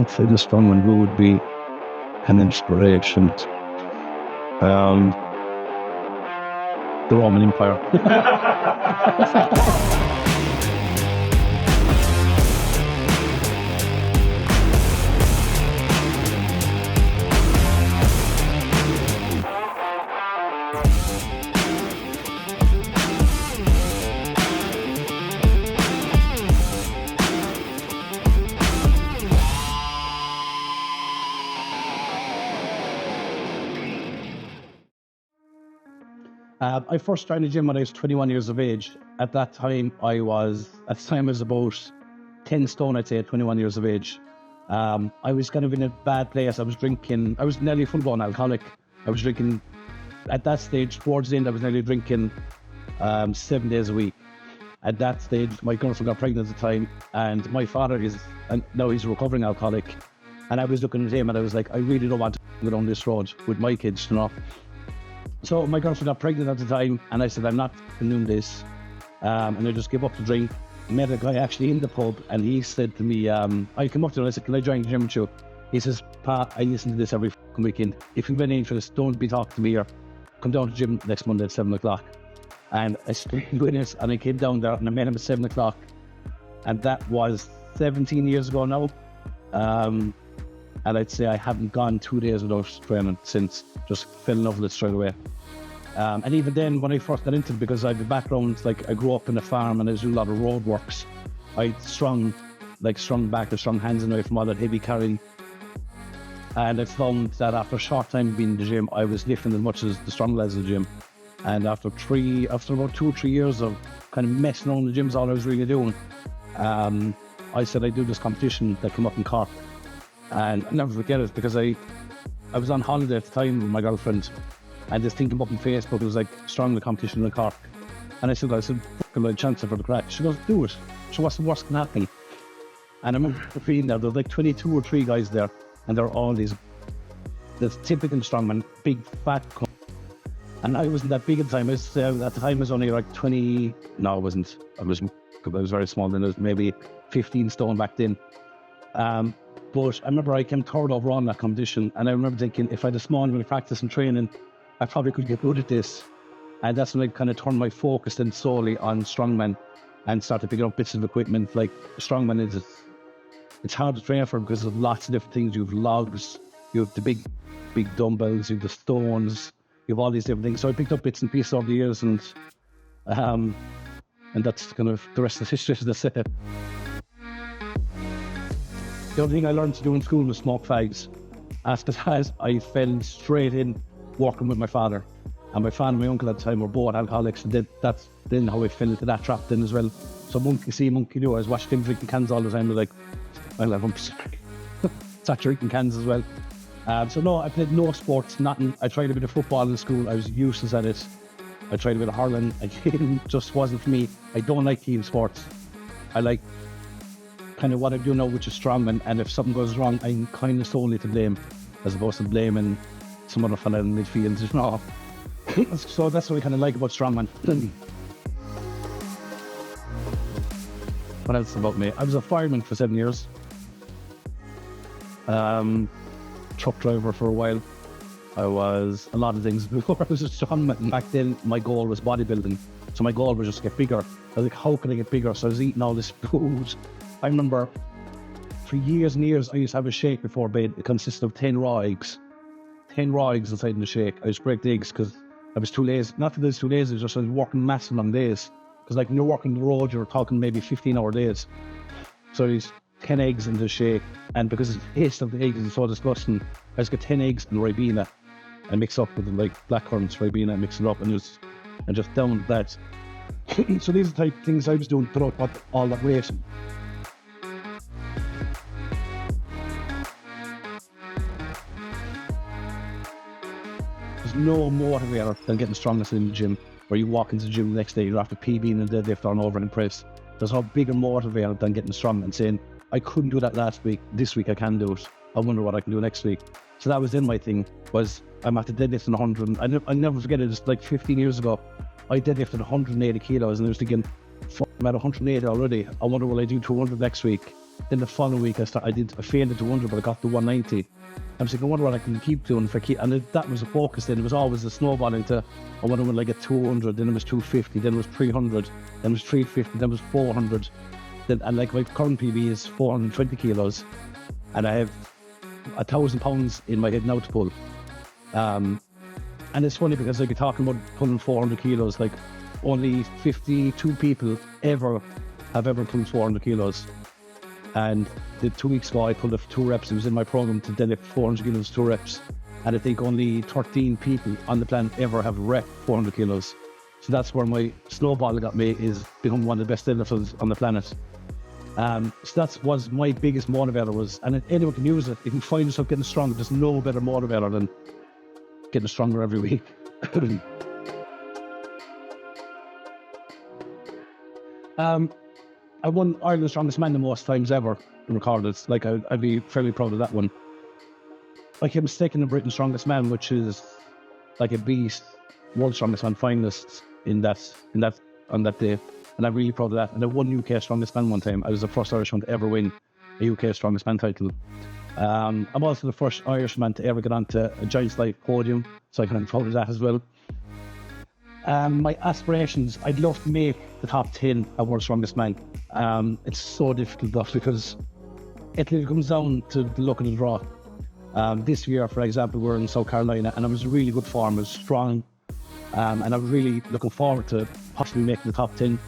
say the Strongman who would be an inspiration. The Roman Empire. I first joined the gym when I was 21 years of age. At that time, I was about 10 stone, I'd say, at 21 years of age. I was kind of in a bad place. I was drinking. I was nearly full-blown alcoholic. I was drinking, at that stage, towards the end, I was nearly drinking 7 days a week. At that stage, my girlfriend got pregnant at the time, and my father now he's a recovering alcoholic. And I was looking at him, and I was like, I really don't want to go down this road with my kids, you know. So my girlfriend got pregnant at the time, and I said, I'm not doing this. And I just gave up the drink. Met a guy actually in the pub, and he said to me, I came up to him and I said, can I join the gym with you? He says, Pa, I listen to this every fucking weekend. If you've any interest, don't be talking to me or come down to the gym next Monday at 7 o'clock. And I started doing this, and I came down there and I met him at 7 o'clock. And that was 17 years ago now. And I'd say I haven't gone 2 days without training since. Just fell in love with it straight away. And even then, when I first got into it, because I have a background, like I grew up in a farm and I was doing a lot of road works, I strung back, strung hands and away from all that heavy carrying. And I found that after a short time being in the gym, I was lifting as much as the strong lads in the gym. And after about 2 or 3 years of kind of messing around the gym is all I was really doing, I said I'd do this competition that came up in Cork. And I'll never forget it, because I was on holiday at the time with my girlfriend, and this thing came up on Facebook. It was like Strongman competition in Cork. And I said, fucking I'd chance it for the crack. She goes, do it. So what's the worst can happen? And I remember being there was like 22 or 3 guys there, and they're all this typical Strongman, big fat cunt. And I wasn't that big at the time. At the time I was only like 20, no I wasn't. I was very small then. I was maybe 15 stone back then. But I remember I came third overall in that competition, and I remember thinking, if I had a small amount of practice and training, I probably could get good at this. And that's when I kind of turned my focus then solely on Strongman and started picking up bits of equipment. Like Strongman it's hard to train for because there's lots of different things. You have logs, you have the big dumbbells, you have the stones, you have all these different things. So I picked up bits and pieces over the years, and that's kind of the rest of the history, as I said. The other thing I learned to do in school was smoke fags. After that, I fell straight in working with my father. And my father and my uncle at the time were both alcoholics, and that's then how I fell into that trap then as well. So monkey see, monkey do. I was watching him drinking cans all the time. I was like, I'll have him start drinking cans as well. So no, I played no sports, nothing. I tried a bit of football in school. I was useless at it. I tried a bit of hurling. Again, just wasn't for me. I don't like team sports. I like kind of what I do now, which is Strongman, and if something goes wrong, I'm kind of solely to blame, as opposed to blaming some other fella in midfield, you know. So that's what I kind of like about Strongman. What else about me? I was a fireman for 7 years. Truck driver for a while. I was a lot of things before I was a strongman. Back then, my goal was bodybuilding. So my goal was just to get bigger. I was like, how can I get bigger? So I was eating all this food. I remember for years and years, I used to have a shake before bed. It consisted of 10 raw eggs. 10 raw eggs inside in the shake. I just break the eggs because I was too lazy. Not that I was too lazy, just I was working massive long days. Because like when you're working the road, you're talking maybe 15-hour days. So these 10 eggs in the shake. And because the taste of the eggs is so disgusting, I just get 10 eggs and Ribena and mix up with like blackcurrants, Ribena, mix it up and just down that. So these are the type of things I was doing throughout all that weight. There's no motivator than getting strongest in the gym, where you walk into the gym the next day, you're after PB and a deadlift on over and press. There's no bigger motivator than getting strong and saying, I couldn't do that last week, this week I can do it. I wonder what I can do next week. So that was then my thing, was I'm at the deadlifting 100. I never forget it, it's like 15 years ago. I deadlifted 180 kilos and I was thinking, fuck, I'm at 180 already. I wonder will I do 200 next week? Then the following week I failed at 200, but I got to 190. I was like, I wonder what I can keep doing if I keep, and that was the focus then. It was always the snowballing to, I wonder when I get 200, then it was 250, then it was 300, then it was 350, then it was 400. Then, and like my current PB is 420 kilos, and I have 1,000 pounds in my head now to pull. And it's funny because like you're talking about pulling 400 kilos, like only 52 people have ever pulled 400 kilos. And the 2 weeks ago I pulled 2 reps. It was in my program to deadlift 400 kilos, 2 reps. And I think only 13 people on the planet ever have rep 400 kilos. So that's where my snowball got me, is become one of the best deadlifters on the planet. So that was my biggest motivator was, and anyone can use it. If you find yourself getting stronger, there's no better motivator than getting stronger every week. I won Ireland's Strongest Man the most times ever recorded. Like I'd be fairly proud of that one. Like I'm second in Britain's Strongest Man, which is like a beast, World Strongest Man finalists on that day, and I'm really proud of that. And I won UK Strongest Man one time. I was the first Irishman to ever win a UK Strongest Man title. I'm also the first Irishman to ever get onto a Giants Life podium, so I can be proud of that as well. My aspirations, I'd love to make the top 10 at World's Strongest Man. It's so difficult though, because it really comes down to the luck of the draw. This year, for example, we're in South Carolina, and I was in really good form, I was strong, and I was really looking forward to possibly making the top 10.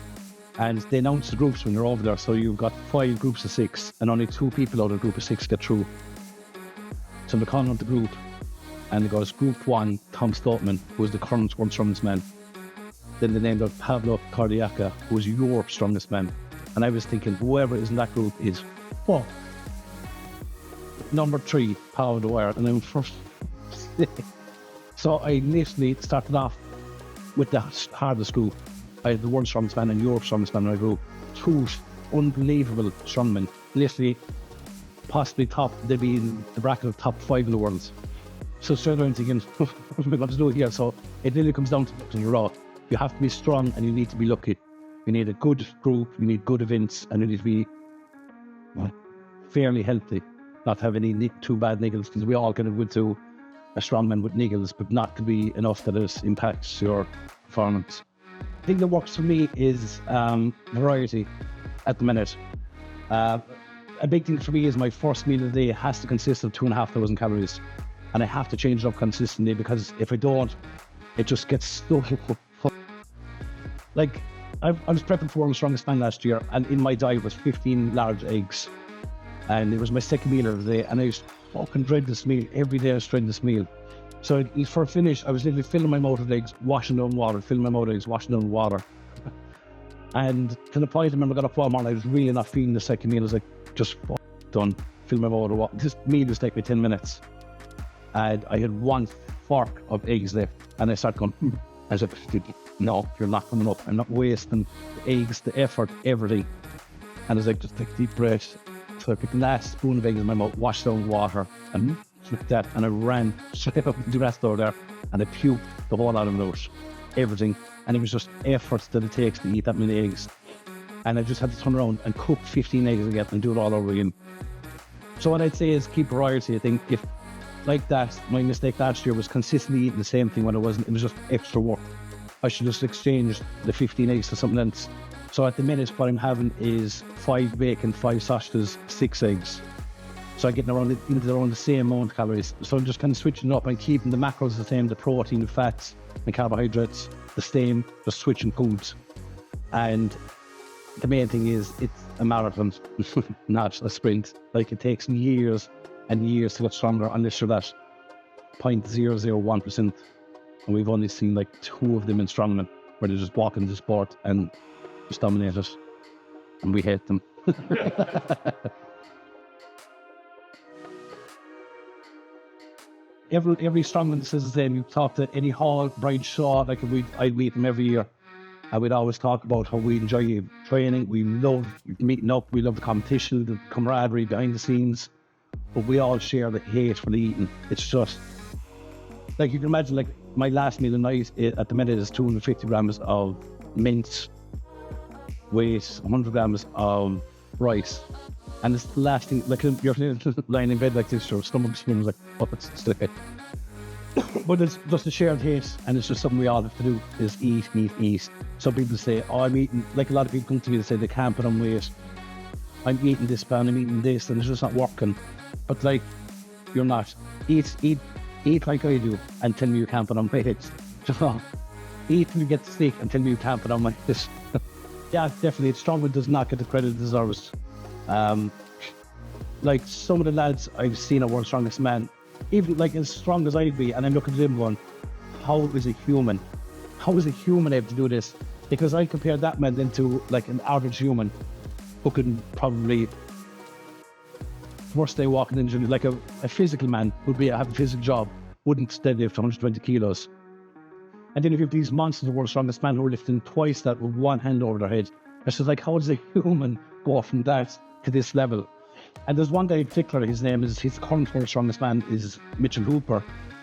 And they announce the groups when you're over there, so you've got 5 groups of 6, and only 2 people out of the group of 6 get through. So they're calling out the group, and it goes Group 1, Tom Stoutman, who is the current World Strongest Man. Then they named out Pablo Cardiaca, who is your strongest man. And I was thinking, whoever is in that group is fuck. Number 3, Paul DWYER, and I'm first. So I literally started off with the hardest group. I had the World Strongest Man and Europe Strongest Man in my group. 2 unbelievable strongmen. Literally, possibly they'd be in the bracket of top 5 in the world. So straight away I'm thinking, what am I going to do here? So it really comes down to the raw. You have to be strong and you need to be lucky. You need a good group, you need good events, and you need to be fairly healthy. Not have any too bad niggles, because we all kind of went to a strongman with niggles, but not to be enough that it impacts your performance. The thing that works for me is variety at the minute. A big thing for me is my first meal of the day has to consist of 2,500 calories. And I have to change it up consistently, because if I don't, it just gets so like I was prepping for World's Strongest Man last year, and in my diet was 15 large eggs, and it was my second meal of the day, and I used to fucking dread this meal. Every day I was dreading this meal. So for a finish, I was literally filling my mouth with eggs, washing down water, filling my mouth with eggs, washing down water. And to the point I remember I got up one morning, I was really not feeling the second meal. I was like, just done, fill my mouth with water. This meal was taking me 10 minutes. And I had 1 fork of eggs left, and I started going, I was like, no, you're not coming up. I'm not wasting the eggs, the effort, everything. And I was like, just take a deep breath. So I picked the last spoon of eggs in my mouth, washed down water, and like that, and I ran straight up to the rest over there, and I puked the whole lot of it out, everything. And it was just effort that it takes to eat that many eggs. And I just had to turn around and cook 15 eggs again and do it all over again. So what I'd say is keep variety. I think if like that, my mistake last year was consistently eating the same thing when it was just extra work. I should just exchange the 15 eggs for something else. So at the minute, what I'm having is 5 bacon, 5 sausages, 6 eggs. So I'm getting around the same amount of calories. So I'm just kind of switching it up and keeping the macros the same, the protein, the fats, the carbohydrates the same, just switching foods. And the main thing is it's a marathon, not a sprint. Like it takes years and years to get stronger unless you're that 0.001%. And we've only seen like 2 of them in Strongman, where they just walk into the sport and just dominate it. And we hate them. Every Strongman says the same. You talk to Eddie Hall, Brian Shaw, like I'd meet them every year. And we'd always talk about how we enjoy training, we love meeting up, we love the competition, the camaraderie behind the scenes. But we all share the hate for the eating. It's just, like you can imagine, like my last meal of the night at the minute is 250 grams of mince, weight 100 grams of rice, And it's the last thing, like you're lying in bed like this, your stomach's feeling like, oh, it's still okay. But it's just a shared hate, and it's just something we all have to do, is eat. Some people say, oh, I'm eating, like a lot of people come to me and say they can't put on weight. I'm eating this, but I'm eating this, and it's just not working. But like, you're not. Eat like I do, and tell me you can't put on weight. Eat till you get sick and tell me you can't put on weight. Yeah, definitely, Strongman does not get the credit it deserves. Like some of the lads I've seen at World's Strongest Man, even like as strong as I'd be, and I'm looking at them going, how is a human? How is a human able to do this? Because I compare that man then to like an average human who can probably, first day walking into, like a physical man would have a physical job, wouldn't deadlift 120 kilos. And then if you have these monsters of World's Strongest Man who are lifting twice that with one hand over their head, it's just like, how does a human go from that to this level? And there's one guy in particular, his current World's Strongest Man is Mitchell Hooper,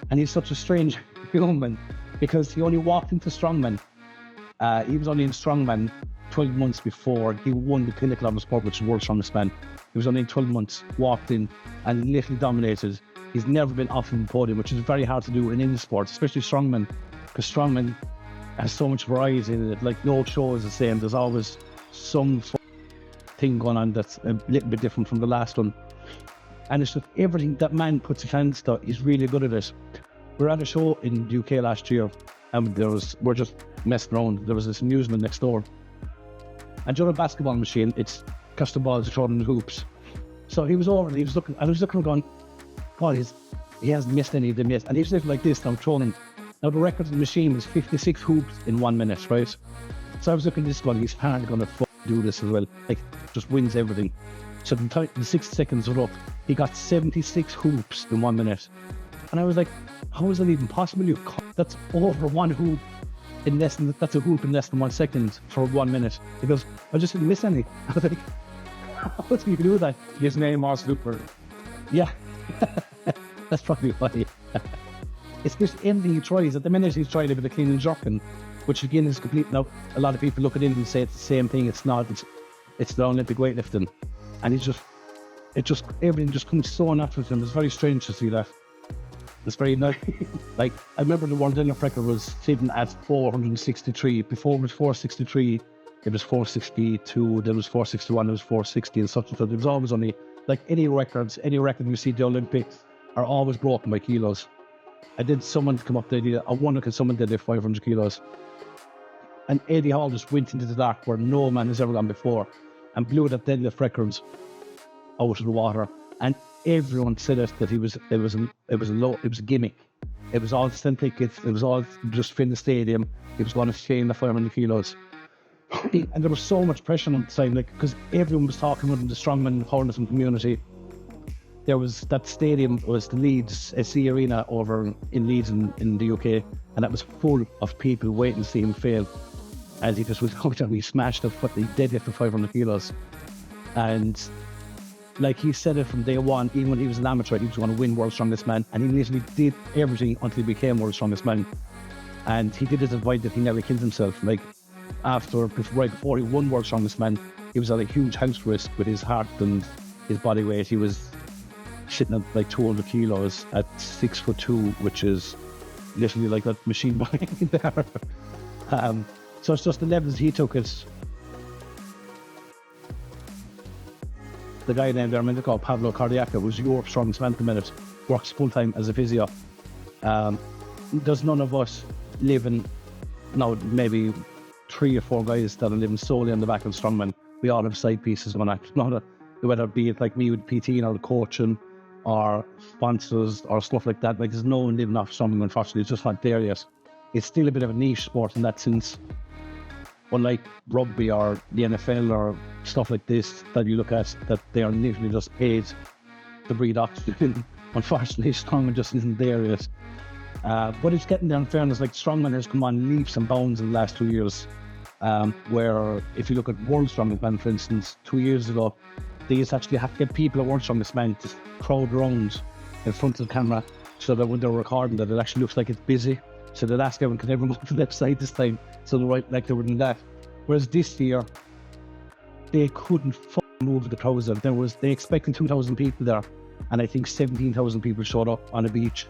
and he's such a strange human because he only walked into Strongman. He was only in Strongman 12 months before he won the pinnacle of the sport, which is World's Strongest Man. He was only in 12 months, walked in and literally dominated. He's never been off the podium, which is very hard to do in any sport, especially Strongman, because Strongman has so much variety in it. Like, no show is the same. There's always some thing going on that's a little bit different from the last one. And it's just everything that man puts his hands to, he's really good at it. We were at a show in the UK last year, and we're just messing around. There was this amusement next door. And during a basketball machine, it's custom balls thrown in the hoops. So he was over and I was looking going, God, he hasn't missed any of them yet. And he's looking like this now, throwing. Now the record of the machine was 56 hoops in 1 minute, right? So I was looking at this one, he's hardly going to do this as well. Like, just wins everything. So the 6 seconds were up. He got 76 hoops in 1 minute. And I was like, how is that even possible? That's over one hoop that's a hoop in less than 1 second for 1 minute. Because I just didn't miss any. I was like, how do you do that? His name was Hooper. Yeah. That's probably why. It's just anything he tries. At the minute he's trying a bit of clean and jerking, which again is complete. Now a lot of people look at it and say it's the same thing. It's not. It's the Olympic weightlifting, and everything just comes so natural to him. It's very strange to see that. It's very nice. Like, I remember the world deadlift record was sitting at 463. Before it was 463, it was 462. Then it was 461. It was 460 and such and such. It was always only, like, any record you see at the Olympics are always broken by kilos. I did someone come up with the idea, I wonder can someone deadlift 500 kilos? And Eddie Hall just went into the dark where no man has ever gone before and blew that deadlift records out of the water. And everyone said that it was a gimmick. It was all synthetic. It was all just fill the stadium. It was going to shame the 500 kilos. And there was so much pressure on the side, like, because everyone was talking about the strongman powerlifting community. There was that stadium, was the Leeds SC Arena over in Leeds in the UK, and that was full of people waiting to see him fail. And he just was out and he smashed the deadlift for 500 kilos. And like, he said it from day one, even when he was an amateur, he was going to win World's Strongest Man, and he literally did everything until he became World's Strongest Man. And he did it avoid that he never killed himself. Like, right before he won World's Strongest Man, he was at a huge health risk with his heart and his body weight. He was sitting at like 200 kilos at 6'2", which is literally like that machine behind there. So it's just the levels he took it. The guy named there a minute ago, Pablo Cardiaca, was Europe's strongest man at the minute, works full-time as a physio. There's none of us living, now maybe 3 or 4 guys that are living solely on the back of strongman. We all have side pieces going on, whether it be like me with PT or coaching or sponsors or stuff like that. Like, there's no one living off strongman, unfortunately. It's just not there yet. It's still a bit of a niche sport in that sense. Unlike rugby or the NFL or stuff like this that you look at, that they are literally just paid to breathe oxygen. Unfortunately, strongman just isn't there yet. But it's getting there, in fairness. Like, strongman has come on leaps and bounds in the last 2 years. Where if you look at World's Strongest Man, for instance, 2 years ago, they used to actually have to get people at World's Strongest Man to crowd around in front of the camera so that when they're recording that it actually looks like it's busy. So they'd ask everyone, can everyone move to the left side this time? So they're right, like they were doing that. Whereas this year, they couldn't move moved the crowds out. They expected 2,000 people there, and I think 17,000 people showed up on the beach.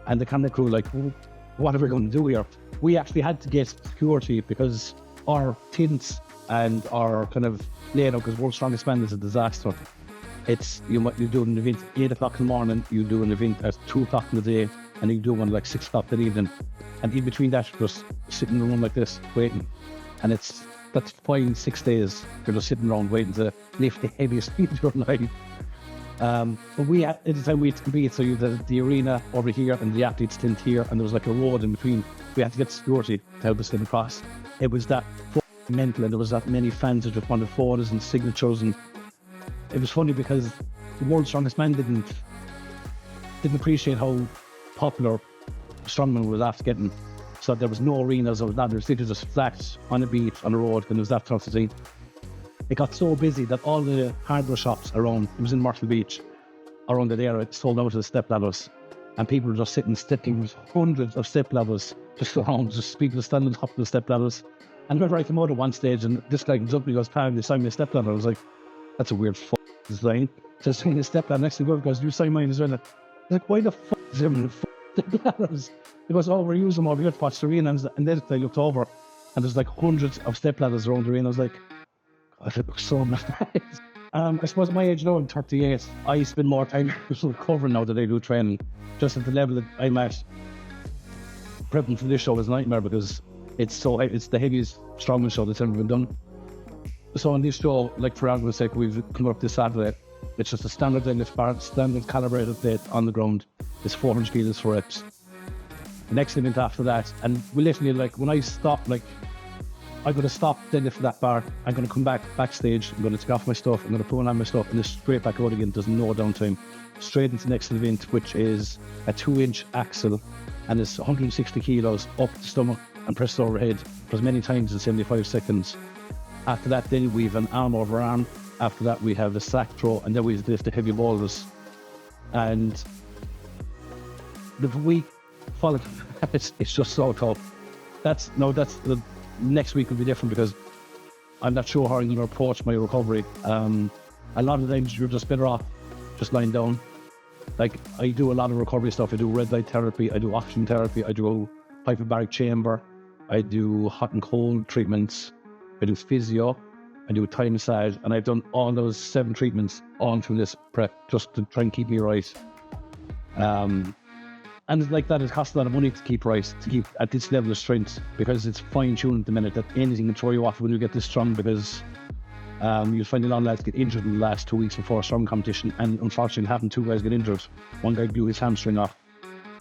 And the camera crew like, oh, what are we going to do here? We actually had to get security because our tents and our kind of layout, because World's Strongest Man is a disaster. You do an event at 8 o'clock in the morning, you do an event at 2 o'clock in the day, and you do one like 6 o'clock in the evening. And in between that, you're just sitting in a room like this, waiting. And that's 5-6 days. You're just sitting around waiting to lift the heaviest feat of your life. But we had, at the time we had to compete, so you had the arena over here and the athletes tent here, and there was like a road in between. We had to get security to help us get across. It was that mental, and there was that many fans that just wanted photos and signatures, and it was funny because the World's Strongest Man didn't appreciate how popular Strongman was after getting. So there was no arenas, there was literally just flat on the beach, on the road, and it was that tough to see. It got so busy that all the hardware shops around, it was in Myrtle Beach, around the area, it sold out of the step ladders. And people were just sitting, stepping hundreds of step ladders just around, just people standing on top of the step ladders. And I remember I came out at one stage and this guy comes up and he goes, "Pam, you signed me a step ladder." I was like, "That's a weird design." So I signed a step ladder. Next thing he goes, "You sign mine as well." I was like, "Why the is there step ladders?" He goes, "Oh, we're using them over here to watch the arena." And then I looked over and there's like hundreds of step ladders around the arena. I was like, God, it looks so nice. I suppose at my age now, I'm 38. I spend more time recovering now that I do training. Just at the level that I'm at, prepping for this show is a nightmare because it's the heaviest strongman show that's ever been done. So on this show, like for argument's sake, we've come up this Saturday. It's just a standard deadlift bar, standard calibrated plate on the ground. It's 400 kilos for reps. The next event after that, and we literally, like, when I stop, like, I'm going to stop deadlift for that bar. I'm going to come backstage. I'm going to take off my stuff. I'm going to put on my stuff and just straight back out again. There's no downtime. Straight into the next event, which is a 2-inch axle, and it's 160 kilos up the stomach and pressed overhead for as many times in 75 seconds. After that, then we have an arm over arm. After that, we have a sack throw, and then we lift the heavy boulders. And the week following, it's just so tough. The next week will be different because I'm not sure how I'm going to approach my recovery. A lot of times you're just better off just lying down. Like, I do a lot of recovery stuff. I do red light therapy, I do oxygen therapy, I do hyperbaric chamber, I do hot and cold treatments, I do physio, I do Thai massage, and I've done all those 7 treatments on through this prep just to try and keep me right. And like that, it costs a lot of money to keep right, to keep at this level of strength, because it's fine-tuned at the minute that anything can throw you off when you get this strong, because you'll find a lot of lads get injured in the last 2 weeks before a strong competition, and unfortunately having 2 guys get injured. One guy blew his hamstring off,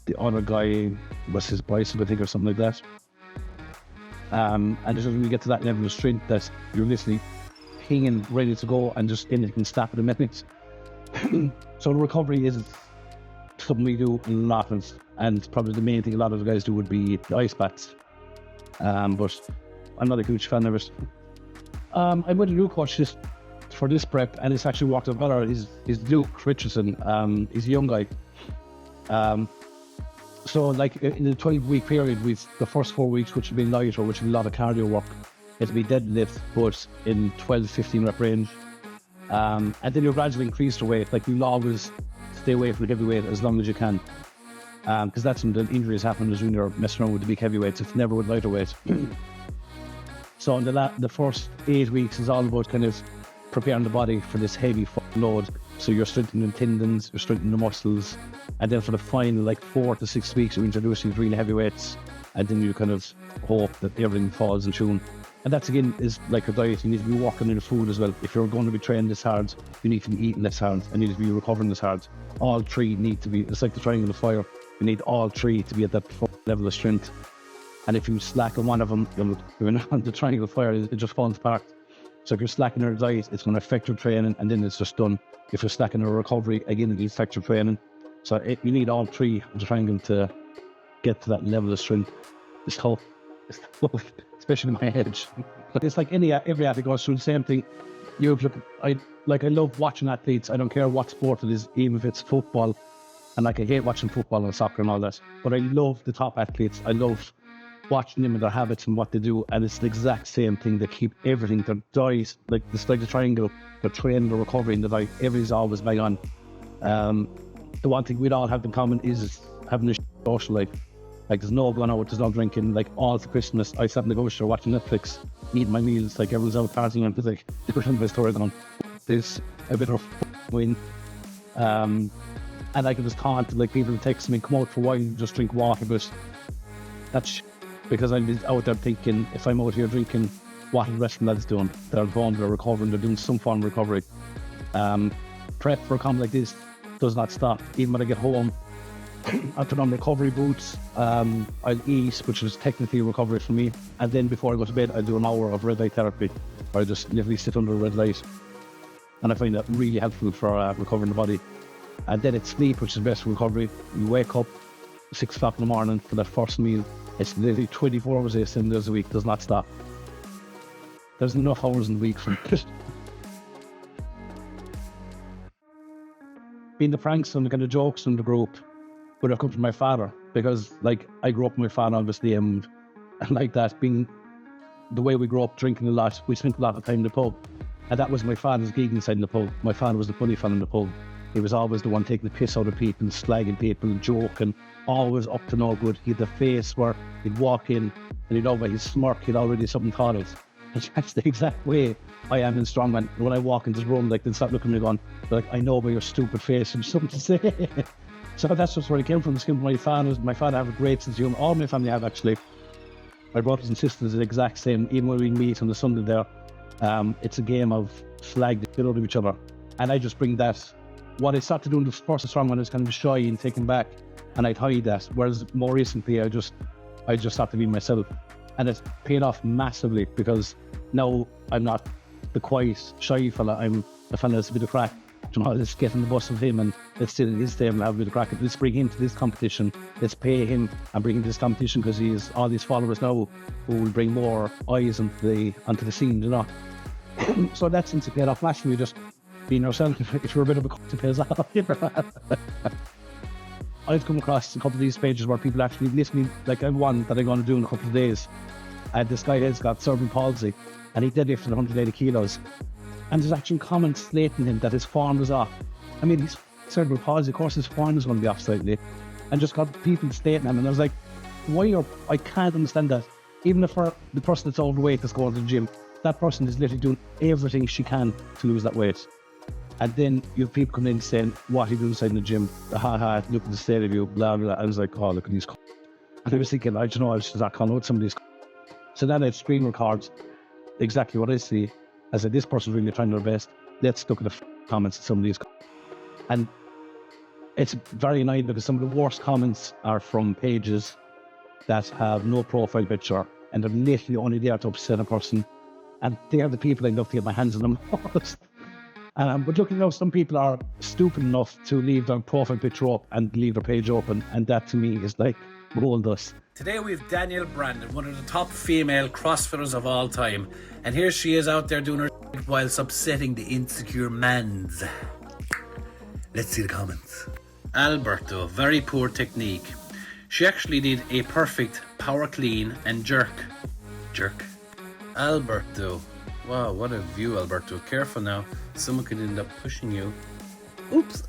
the other guy was his bicep, I think, or something like that. And it's just when you get to that level of strength that you're literally hanging, ready to go, and just anything can stop at a minute. So the recovery is something we do a lot of, and probably the main thing a lot of the guys do would be the ice baths. But I'm not a huge fan of it. I'm with a new coach for this prep, and it's actually worked out better. He's Luke Richardson. He's a young guy. So like in the 12-week period, the first 4 weeks, which will be lighter, which will be a lot of cardio work. It'll be deadlift, but in 12-15 rep range. And then you'll gradually increase the weight. Like, you'll always stay away from the heavy weight as long as you can. Because that's when the injuries happen, is when you're messing around with the big heavyweights. It's never with lighter weight. So in the first 8 weeks is all about kind of preparing the body for this heavy load. So you're strengthening the tendons, you're strengthening the muscles, and then for the final, like 4 to 6 weeks, you're introducing really heavy weights, and then you kind of hope that everything falls in tune. And that's, again, is like a diet. You need to be working in the food as well. If you're going to be training this hard, you need to be eating this hard, and you need to be recovering this hard. All 3 need to be, it's like the triangle of fire. You need all 3 to be at that level of strength. And if you slack on one of them, you're not on the triangle of fire, it just falls apart. So if you're slacking your diet, it's going to affect your training, and then it's just done. If you're slacking your recovery, again, it'll affect your training. So you need all 3 of the triangle to get to that level of strength. It's tough. It's tough, especially my age. But it's like every athlete goes through the same thing. I love watching athletes. I don't care what sport it is, even if it's football. And like, I hate watching football and soccer and all that. But I love the top athletes. I love watching them and their habits and what they do, and it's the exact same thing. They keep everything, their diet, like it's like the triangle, their training, the recovery, and the diet, everything's always bang on. The one thing we'd all have in common is having a social life. Like there's no going out, there's no drinking, like all for Christmas. I sat in the grocery store watching Netflix, eating my meals, like everyone's out partying, and it's like, the Christmas story going, there's a bit of win. And I can just can't, like people text me, come out for a while, just drink water, but that's because I'm out there thinking, if I'm out here drinking, what are the rest of the lads doing? They're going, they're recovering, they're doing some form of recovery. Prep for a comp like this does not stop. Even when I get home, I put on recovery boots, I'll eat, which is technically recovery for me, and then before I go to bed, I do an hour of red light therapy, where I just literally sit under a red light, and I find that really helpful for recovering the body. And then it's sleep, which is best for recovery. You wake up 6 o'clock in the morning for that first meal. It's literally 24 hours, 7 days a week, does not stop. There's enough hours in the week for just being the pranks and the kind of jokes in the group would have come from my father, because like I grew up with my father obviously, and like that, being the way we grew up drinking a lot, we spent a lot of time in the pub, and that was my father's gig inside the pub. My father was the funny fellow in the pub. He was always the one taking the piss out of people, slagging people, joking, always up to no good. He had the face where he'd walk in and he'd over his smirk, he'd already something thought of. And that's the exact way I am in Strongman. When I walk into the room, like, they'll start looking at me going, like, I know by your stupid face and something to say. So that's just where I came from. It came from my father. My father had a great sense of humour. All my family have, actually. My brothers and sisters are the exact same. Even when we meet on the Sunday there, it's a game of slag the shit out of each other. And I just bring that. What I started doing the first Strongman is kind of shy and taken back, and I'd hide that. Whereas more recently, I just have to be myself, and it's paid off massively, because now I'm not the quiet, shy fella. I'm the fella that's a bit of crack. You know, let's get on the bus with him and let's sit at his table and have a bit of crack. Let's bring him to this competition. Let's pay him and bring him to this competition, because he has all these followers now who will bring more eyes onto the scene, you know. So that seems to pay off massively. Just being yourself. If you're a bit of a cunt, it pays off. I've come across a couple of these pages where people actually literally, like, I have one that I'm going to do in a couple of days, and this guy has got cerebral palsy, and he deadlifted 180 kilos, and there's actually comments slating him that his form was off. I mean, he's cerebral palsy, of course his form is going to be off slightly, and just got people stating him, and I was like, I can't understand that. Even if for the person that's overweight that's going to the gym, that person is literally doing everything she can to lose that weight. And then you have people coming in saying, what are you doing inside in the gym? Look at the state of you, blah, blah. I was like, oh, look at these. And I was thinking, I don't know, I was just not calling out some of these. So then I had screen records exactly what I see. I said, this person's really trying their best. Let's look at the comments of some of these. And it's very annoying, because some of the worst comments are from pages that have no profile picture, and they're literally only there to upset a person. And they're the people I love to get my hands on them. But look, some people are stupid enough to leave their profile picture up and leave their page open, and that to me is like gold dust. Today we have Danielle Brandon, one of the top female CrossFitters of all time, and here she is out there doing her whilst upsetting the insecure mans. Let's see the comments. Alberto, very poor technique. She actually did a perfect power clean and jerk. Alberto. Wow, what a view, Alberto. Careful now. Someone could end up pushing you. Oops.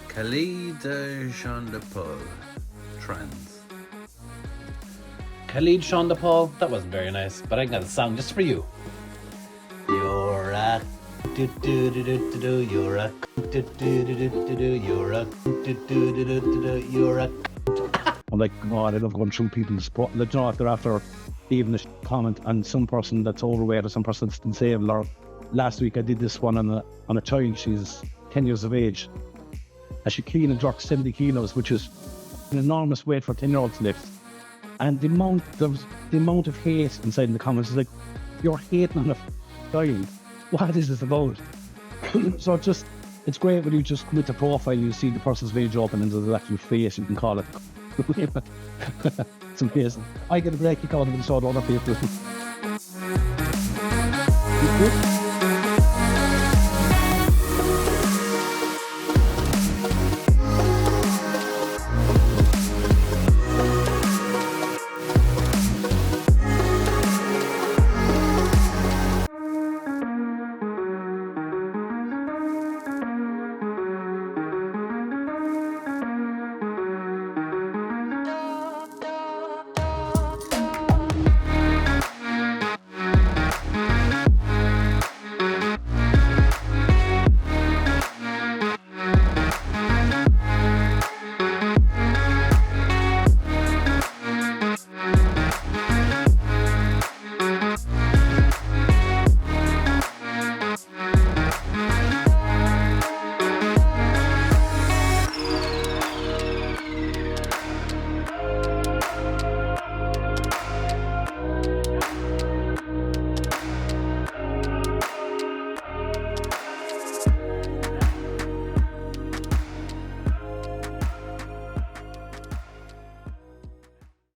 Khalid Jean de Paul. Trans. Khalid Jean de Paul. That wasn't very nice, but I got a song just for you. You're a do-do-do-do-do-do. You're a do-do-do-do-do-do. You're a do-do-do-do-do-do. You're a. I'm like, oh, I love going through people's like, you know, if they're after leaving a comment on some person that's overweight or some person that's disabled. Or last week I did this one on a child. She's 10 years of age, and she clean and jerked 70 kilos, which is an enormous weight for a 10-year-old to lift. And the amount of hate inside in the comments is like, you're hating on a child. What is this about? So it's great when you just come into profile and you see the person's page open and there's an actual face, you can call it. It's amazing. I get a great kick out of it, so do other people.